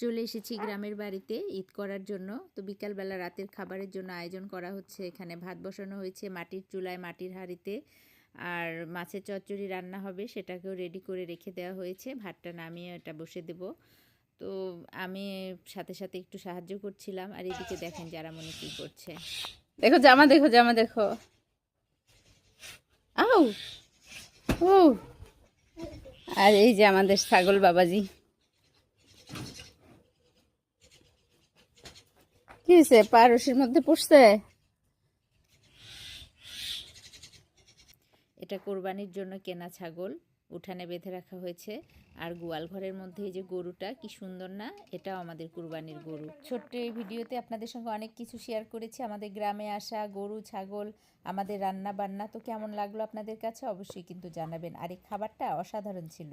চলে এসেছি গ্রামের বাড়িতে ঈদ করার জন্য। তো বিকালবেলা রাতের খাবারের জন্য আয়োজন করা হচ্ছে। এখানে ভাত বসানো হয়েছে মাটির চুলায়, মাটির হাঁড়িতে। আর মাছের চচ্চড়ি রান্না হবে, সেটাকেও রেডি করে রেখে দেওয়া হয়েছে। ভাতটা নামিয়ে এটা বসে দেব। তো আমি সাথে সাথে একটু সাহায্য করছিলাম। আর এদিকে দেখেন জারামণি কি করছে। দেখো জামা, দেখো জামা, দেখো। আউ ও, আর এই যে আমাদের ছাগল বাবাজি। কি হয়েছে, পা রশির মধ্যে পড়ছে? এটা কোরবানির জন্য কেনা ছাগল, উঠানে বেঁধে রাখা হয়েছে। আর গোয়াল ঘরের মধ্যে এই যে গরুটা কি সুন্দর না, এটাও আমাদের কুরবানির গরু। ছোট্ট এই ভিডিওতে আপনাদের সঙ্গে অনেক কিছু শেয়ার করেছি, আমাদের গ্রামে আসা গরু ছাগল, আমাদের রান্না বান্না। তো কেমন লাগলো আপনাদের কাছে অবশ্যই কিন্তু জানাবেন। আর এই খাবারটা অসাধারণ ছিল।